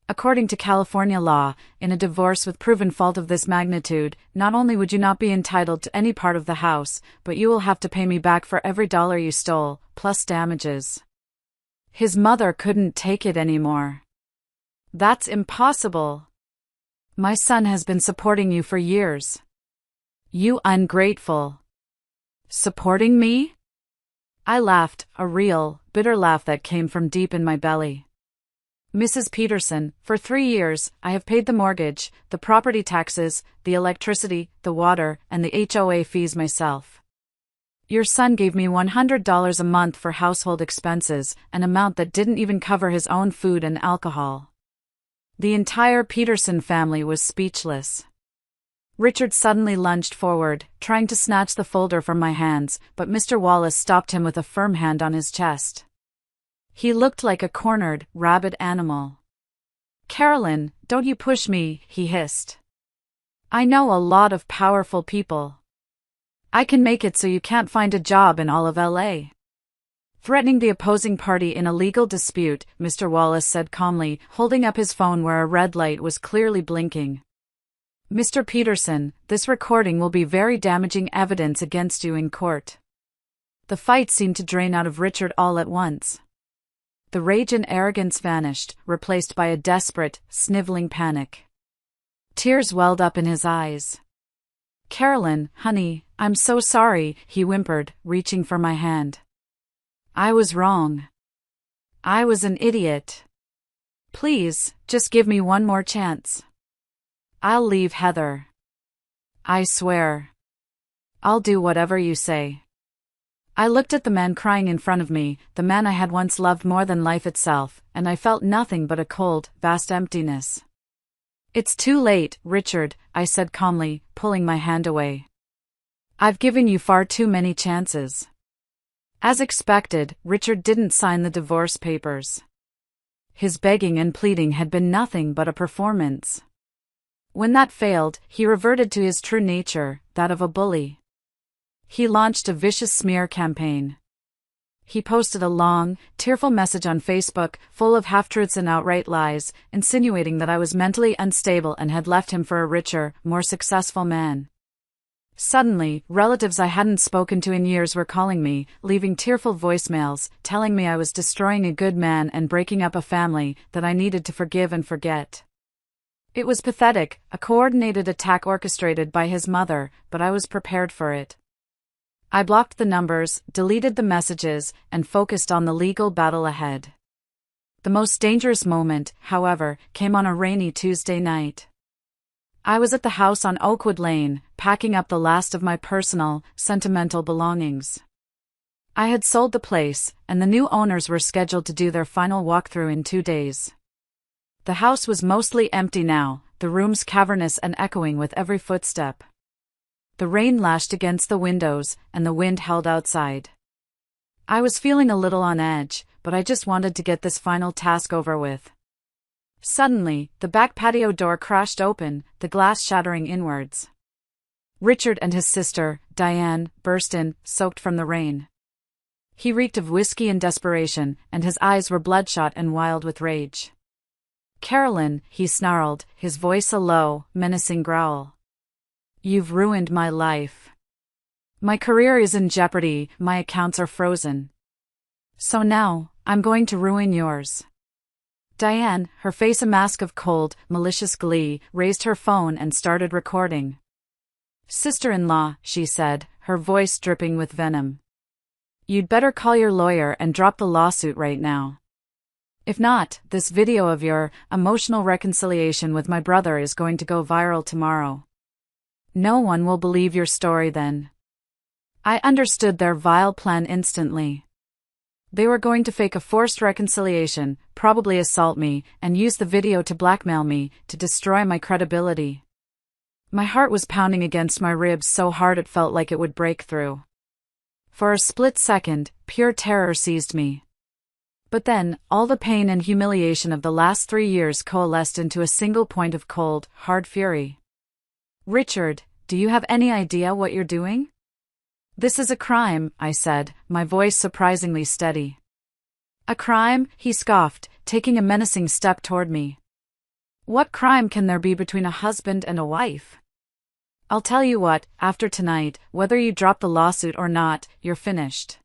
A: According to California law, in a divorce with proven fault of this magnitude, not only would you not be entitled to any part of the house, but you will have to pay me back for every dollar you stole, plus damages." His mother couldn't take it anymore. "That's impossible. My son has been supporting you for years. You ungrateful." "Supporting me?" I laughed, a real, bitter laugh that came from deep in my belly. "Mrs. Peterson, for 3 years, I have paid the mortgage, the property taxes, the electricity, the water, and the HOA fees myself. Your son gave me $100 a month for household expenses, an amount that didn't even cover his own food and alcohol." The entire Peterson family was speechless. Richard suddenly lunged forward, trying to snatch the folder from my hands, but Mr. Wallace stopped him with a firm hand on his chest. He looked like a cornered, rabid animal. "Carolyn, don't you push me," he hissed. "I know a lot of powerful people. I can make it so you can't find a job in all of LA." Threatening the opposing party in a legal dispute, Mr. Wallace said calmly, holding up his phone where a red light was clearly blinking. "Mr. Peterson, this recording will be very damaging evidence against you in court." The fight seemed to drain out of Richard all at once. The rage and arrogance vanished, replaced by a desperate, sniveling panic. Tears welled up in his eyes. "Carolyn, honey, I'm so sorry," he whimpered, reaching for my hand. "I was wrong. I was an idiot. Please, just give me one more chance. I'll leave Heather. I swear. I'll do whatever you say." I looked at the man crying in front of me, the man I had once loved more than life itself, and I felt nothing but a cold, vast emptiness. "It's too late, Richard," I said calmly, pulling my hand away. "I've given you far too many chances." As expected, Richard didn't sign the divorce papers. His begging and pleading had been nothing but a performance. When that failed, he reverted to his true nature, that of a bully. He launched a vicious smear campaign. He posted a long, tearful message on Facebook, full of half-truths and outright lies, insinuating that I was mentally unstable and had left him for a richer, more successful man. Suddenly, relatives I hadn't spoken to in years were calling me, leaving tearful voicemails, telling me I was destroying a good man and breaking up a family that I needed to forgive and forget. It was pathetic, a coordinated attack orchestrated by his mother, but I was prepared for it. I blocked the numbers, deleted the messages, and focused on the legal battle ahead. The most dangerous moment, however, came on a rainy Tuesday night. I was at the house on Oakwood Lane, packing up the last of my personal, sentimental belongings. I had sold the place, and the new owners were scheduled to do their final walkthrough in 2 days. The house was mostly empty now, the rooms cavernous and echoing with every footstep. The rain lashed against the windows, and the wind howled outside. I was feeling a little on edge, but I just wanted to get this final task over with. Suddenly, the back patio door crashed open, the glass shattering inwards. Richard and his sister, Diane, burst in, soaked from the rain. He reeked of whiskey and desperation, and his eyes were bloodshot and wild with rage. "Carolyn," he snarled, his voice a low, menacing growl. "You've ruined my life. My career is in jeopardy, my accounts are frozen. So now, I'm going to ruin yours." Diane, her face a mask of cold, malicious glee, raised her phone and started recording. "Sister-in-law," she said, her voice dripping with venom. "You'd better call your lawyer and drop the lawsuit right now. If not, this video of your emotional reconciliation with my brother is going to go viral tomorrow. No one will believe your story then." I understood their vile plan instantly. They were going to fake a forced reconciliation, probably assault me, and use the video to blackmail me, to destroy my credibility. My heart was pounding against my ribs so hard it felt like it would break through. For a split second, pure terror seized me. But then, all the pain and humiliation of the last 3 years coalesced into a single point of cold, hard fury. "Richard, do you have any idea what you're doing?" "This is a crime," I said, my voice surprisingly steady. "A crime?" he scoffed, taking a menacing step toward me. "What crime can there be between a husband and a wife? I'll tell you what, after tonight, whether you drop the lawsuit or not, you're finished."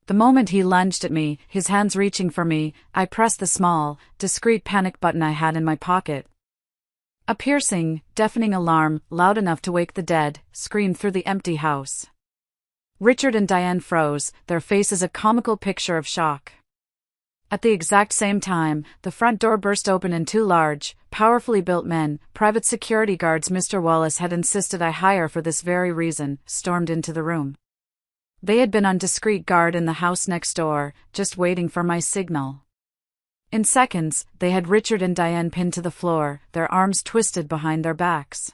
A: The moment he lunged at me, his hands reaching for me, I pressed the small, discreet panic button I had in my pocket. A piercing, deafening alarm, loud enough to wake the dead, screamed through the empty house. Richard and Diane froze, their faces a comical picture of shock. At the exact same time, the front door burst open and 2 large, powerfully built men, private security guards Mr. Wallace had insisted I hire for this very reason, stormed into the room. They had been on discreet guard in the house next door, just waiting for my signal. In seconds, they had Richard and Diane pinned to the floor, their arms twisted behind their backs.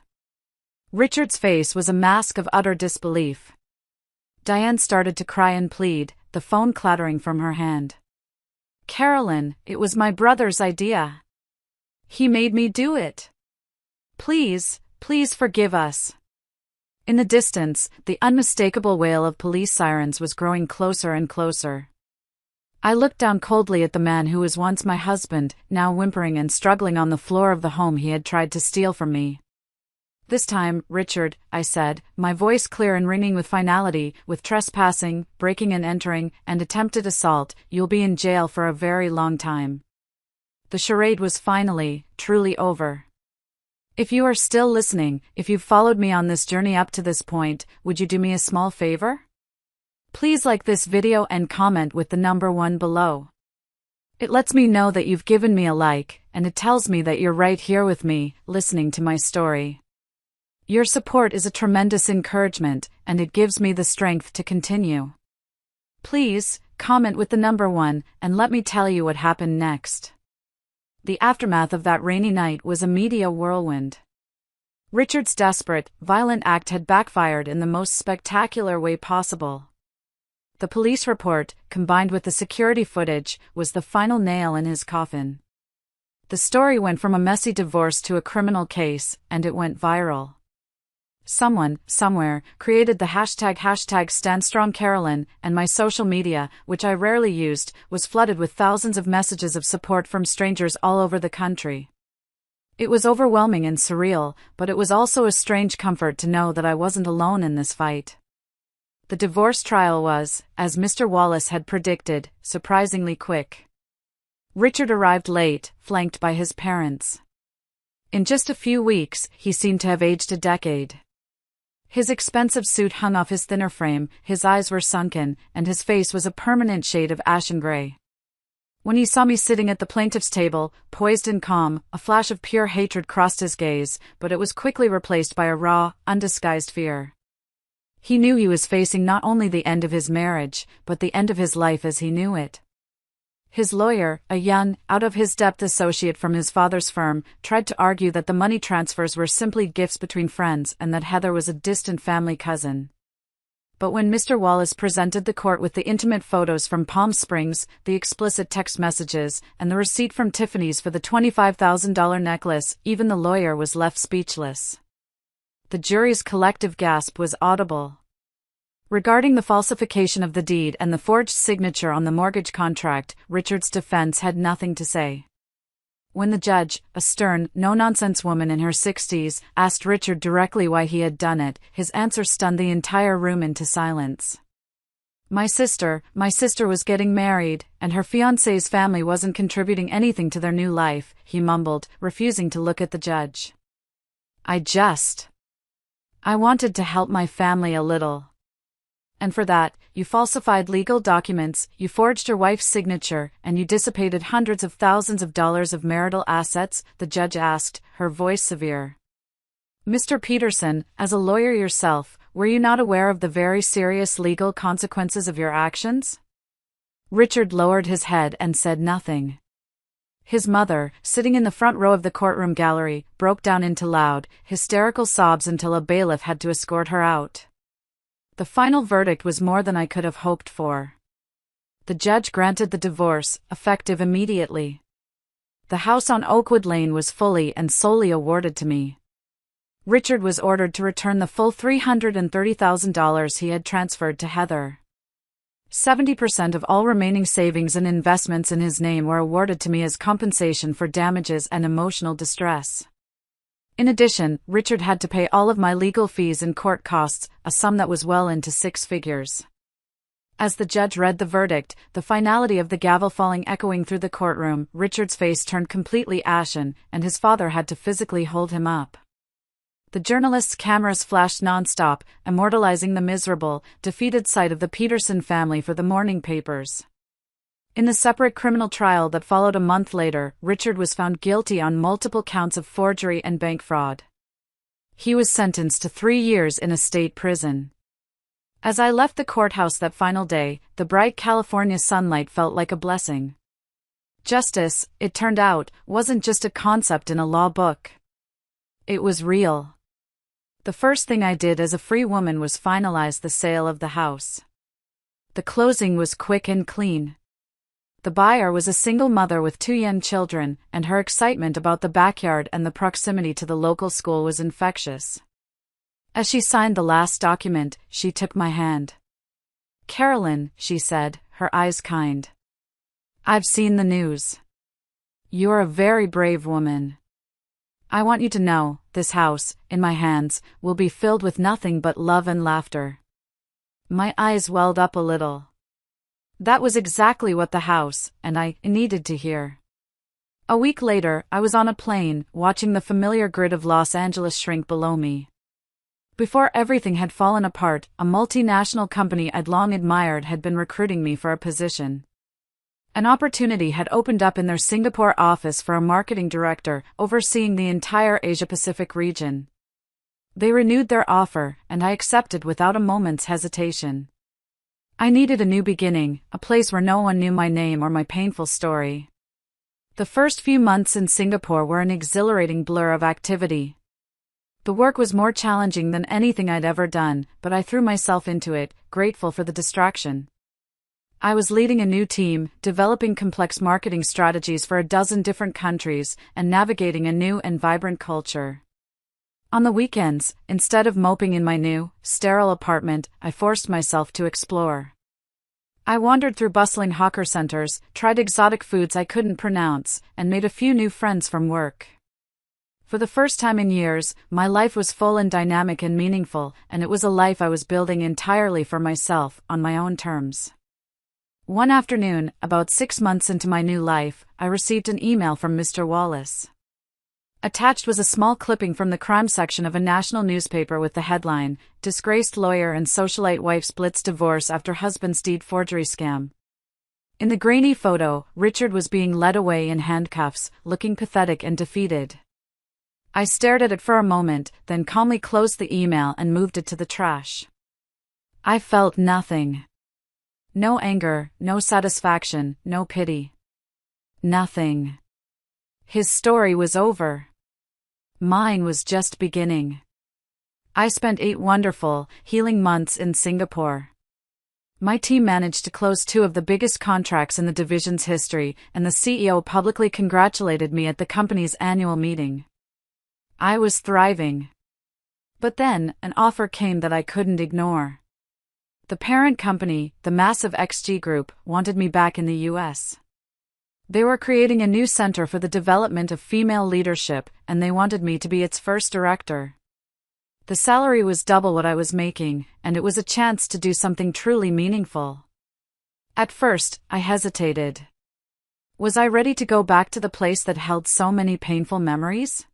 A: Richard's face was a mask of utter disbelief. Diane started to cry and plead, the phone clattering from her hand. "Carolyn, it was my brother's idea. He made me do it. Please, please forgive us." In the distance, the unmistakable wail of police sirens was growing closer and closer. I looked down coldly at the man who was once my husband, now whimpering and struggling on the floor of the home he had tried to steal from me. "This time, Richard," I said, my voice clear and ringing with finality, "with trespassing, breaking and entering, and attempted assault, you'll be in jail for a very long time." The charade was finally, truly over. If you are still listening, if you've followed me on this journey up to this point, would you do me a small favor? Please like this video and comment with the number 1 below. It lets me know that you've given me a like, and it tells me that you're right here with me, listening to my story. Your support is a tremendous encouragement, and it gives me the strength to continue. Please, comment with the number 1, and let me tell you what happened next. The aftermath of that rainy night was a media whirlwind. Richard's desperate, violent act had backfired in the most spectacular way possible. The police report, combined with the security footage, was the final nail in his coffin. The story went from a messy divorce to a criminal case, and it went viral. Someone, somewhere, created the hashtag #StandStrongCarolyn, and my social media, which I rarely used, was flooded with thousands of messages of support from strangers all over the country. It was overwhelming and surreal, but it was also a strange comfort to know that I wasn't alone in this fight. The divorce trial was, as Mr. Wallace had predicted, surprisingly quick. Richard arrived late, flanked by his parents. In just a few weeks, he seemed to have aged a decade. His expensive suit hung off his thinner frame, his eyes were sunken, and his face was a permanent shade of ashen gray. When he saw me sitting at the plaintiff's table, poised and calm, a flash of pure hatred crossed his gaze, but it was quickly replaced by a raw, undisguised fear. He knew he was facing not only the end of his marriage, but the end of his life as he knew it. His lawyer, a young, out-of-his-depth associate from his father's firm, tried to argue that the money transfers were simply gifts between friends and that Heather was a distant family cousin. But when Mr. Wallace presented the court with the intimate photos from Palm Springs, the explicit text messages, and the receipt from Tiffany's for the $25,000 necklace, even the lawyer was left speechless. The jury's collective gasp was audible. Regarding the falsification of the deed and the forged signature on the mortgage contract, Richard's defense had nothing to say. When the judge, a stern, no-nonsense woman in her 60s, asked Richard directly why he had done it, his answer stunned the entire room into silence. My sister was getting married, and her fiancé's family wasn't contributing anything to their new life, he mumbled, refusing to look at the judge. I wanted to help my family a little. And for that, you falsified legal documents, you forged your wife's signature, and you dissipated hundreds of thousands of dollars of marital assets, the judge asked, her voice severe. Mr. Peterson, as a lawyer yourself, were you not aware of the very serious legal consequences of your actions? Richard lowered his head and said nothing. His mother, sitting in the front row of the courtroom gallery, broke down into loud, hysterical sobs until a bailiff had to escort her out. The final verdict was more than I could have hoped for. The judge granted the divorce, effective immediately. The house on Oakwood Lane was fully and solely awarded to me. Richard was ordered to return the full $330,000 he had transferred to Heather. 70% of all remaining savings and investments in his name were awarded to me as compensation for damages and emotional distress. In addition, Richard had to pay all of my legal fees and court costs, a sum that was well into 6 figures. As the judge read the verdict, the finality of the gavel falling echoing through the courtroom, Richard's face turned completely ashen, and his father had to physically hold him up. The journalists' cameras flashed non-stop, immortalizing the miserable, defeated sight of the Peterson family for the morning papers. In the separate criminal trial that followed a month later, Richard was found guilty on multiple counts of forgery and bank fraud. He was sentenced to 3 years in a state prison. As I left the courthouse that final day, the bright California sunlight felt like a blessing. Justice, it turned out, wasn't just a concept in a law book. It was real. The first thing I did as a free woman was finalize the sale of the house. The closing was quick and clean. The buyer was a single mother with 2 young children, and her excitement about the backyard and the proximity to the local school was infectious. As she signed the last document, she took my hand. "Carolyn," she said, her eyes kind. "I've seen the news. You're a very brave woman. I want you to know, this house, in my hands, will be filled with nothing but love and laughter." My eyes welled up a little. That was exactly what the house, and I, needed to hear. A week later, I was on a plane, watching the familiar grid of Los Angeles shrink below me. Before everything had fallen apart, a multinational company I'd long admired had been recruiting me for a position. An opportunity had opened up in their Singapore office for a marketing director, overseeing the entire Asia-Pacific region. They renewed their offer, and I accepted without a moment's hesitation. I needed a new beginning, a place where no one knew my name or my painful story. The first few months in Singapore were an exhilarating blur of activity. The work was more challenging than anything I'd ever done, but I threw myself into it, grateful for the distraction. I was leading a new team, developing complex marketing strategies for a dozen different countries, and navigating a new and vibrant culture. On the weekends, instead of moping in my new, sterile apartment, I forced myself to explore. I wandered through bustling hawker centers, tried exotic foods I couldn't pronounce, and made a few new friends from work. For the first time in years, my life was full and dynamic and meaningful, and it was a life I was building entirely for myself, on my own terms. One afternoon, about 6 months into my new life, I received an email from Mr. Wallace. Attached was a small clipping from the crime section of a national newspaper with the headline, "Disgraced Lawyer and Socialite Wife Splits Divorce After Husband's Deed Forgery Scam." In the grainy photo, Richard was being led away in handcuffs, looking pathetic and defeated. I stared at it for a moment, then calmly closed the email and moved it to the trash. I felt nothing. No anger, no satisfaction, no pity. Nothing. His story was over. Mine was just beginning. I spent 8 wonderful, healing months in Singapore. My team managed to close 2 of the biggest contracts in the division's history, and the CEO publicly congratulated me at the company's annual meeting. I was thriving. But then, an offer came that I couldn't ignore. The parent company, the massive XG Group, wanted me back in the US. They were creating a new center for the development of female leadership, and they wanted me to be its first director. The salary was double what I was making, and it was a chance to do something truly meaningful. At first, I hesitated. Was I ready to go back to the place that held so many painful memories?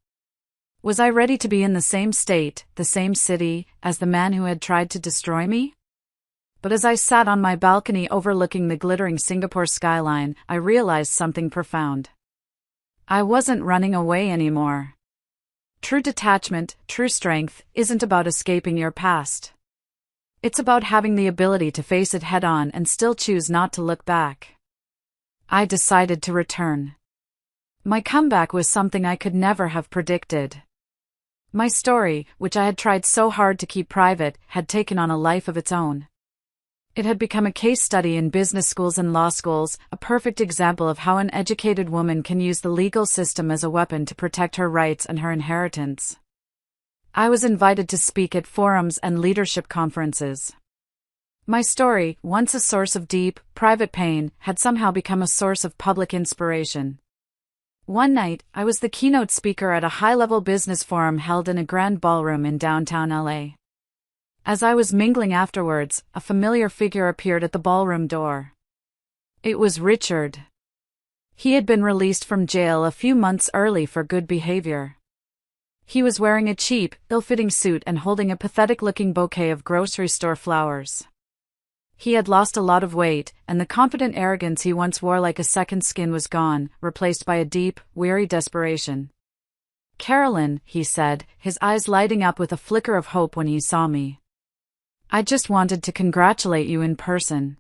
A: Was I ready to be in the same state, the same city, as the man who had tried to destroy me? But as I sat on my balcony overlooking the glittering Singapore skyline, I realized something profound. I wasn't running away anymore. True detachment, true strength, isn't about escaping your past. It's about having the ability to face it head-on and still choose not to look back. I decided to return. My comeback was something I could never have predicted. My story, which I had tried so hard to keep private, had taken on a life of its own. It had become a case study in business schools and law schools, a perfect example of how an educated woman can use the legal system as a weapon to protect her rights and her inheritance. I was invited to speak at forums and leadership conferences. My story, once a source of deep, private pain, had somehow become a source of public inspiration. One night, I was the keynote speaker at a high-level business forum held in a grand ballroom in downtown LA. As I was mingling afterwards, a familiar figure appeared at the ballroom door. It was Richard. He had been released from jail a few months early for good behavior. He was wearing a cheap, ill-fitting suit and holding a pathetic-looking bouquet of grocery store flowers. He had lost a lot of weight, and the confident arrogance he once wore like a second skin was gone, replaced by a deep, weary desperation. "Carolyn," he said, his eyes lighting up with a flicker of hope when he saw me. "I just wanted to congratulate you in person.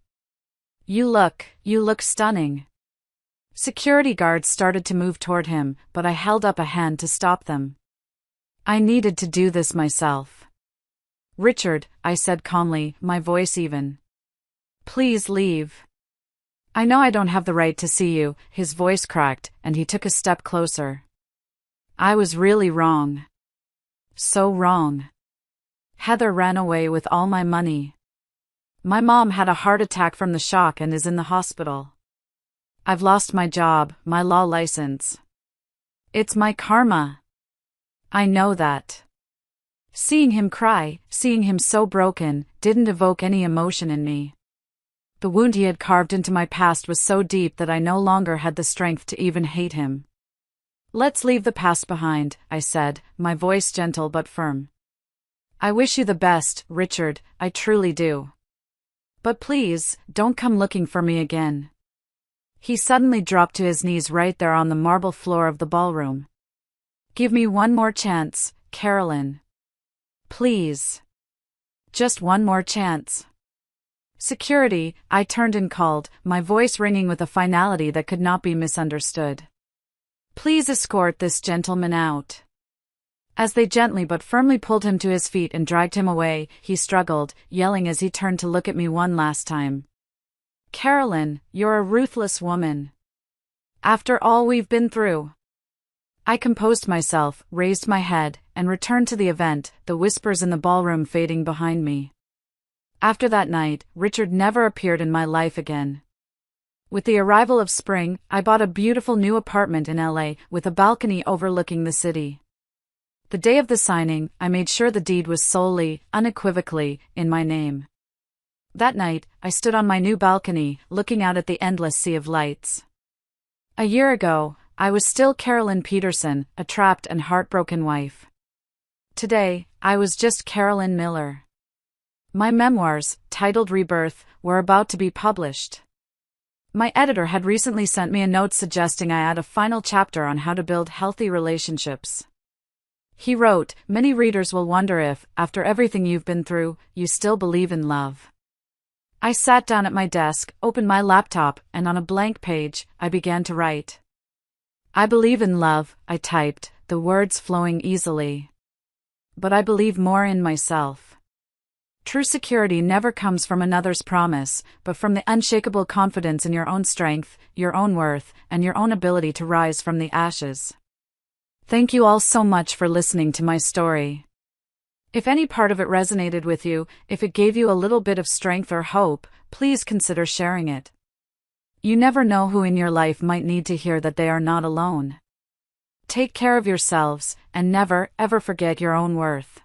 A: You look stunning." Security guards started to move toward him, but I held up a hand to stop them. I needed to do this myself. "Richard," I said calmly, my voice even. "Please leave. I know I don't have the right to see you." His voice cracked, and he took a step closer. I was really wrong. So wrong. Heather ran away with all my money. My mom had a heart attack from the shock and is in the hospital. I've lost my job, my law license. It's my karma. I know that. Seeing him cry, seeing him so broken, didn't evoke any emotion in me. The wound he had carved into my past was so deep that I no longer had the strength to even hate him. "Let's leave the past behind," I said, my voice gentle but firm. "I wish you the best, Richard, I truly do. But please, don't come looking for me again." He suddenly dropped to his knees right there on the marble floor of the ballroom. "Give me one more chance, Carolyn. Please. Just one more chance." Security, I turned and called, my voice ringing with a finality that could not be misunderstood. Please escort this gentleman out. As they gently but firmly pulled him to his feet and dragged him away, he struggled, yelling as he turned to look at me one last time. Carolyn, you're a ruthless woman. After all we've been through. I composed myself, raised my head, and returned to the event, the whispers in the ballroom fading behind me. After that night, Richard never appeared in my life again. With the arrival of spring, I bought a beautiful new apartment in LA with a balcony overlooking the city. The day of the signing, I made sure the deed was solely, unequivocally, in my name. That night, I stood on my new balcony, looking out at the endless sea of lights. A year ago, I was still Carolyn Peterson, a trapped and heartbroken wife. Today, I was just Carolyn Miller. My memoirs, titled Rebirth, were about to be published. My editor had recently sent me a note suggesting I add a final chapter on how to build healthy relationships. He wrote, "Many readers will wonder if, after everything you've been through, you still believe in love." I sat down at my desk, opened my laptop, and on a blank page, I began to write. I believe in love, I typed, the words flowing easily. But I believe more in myself. True security never comes from another's promise, but from the unshakable confidence in your own strength, your own worth, and your own ability to rise from the ashes. Thank you all so much for listening to my story. If any part of it resonated with you, if it gave you a little bit of strength or hope, please consider sharing it. You never know who in your life might need to hear that they are not alone. Take care of yourselves, and never, ever forget your own worth.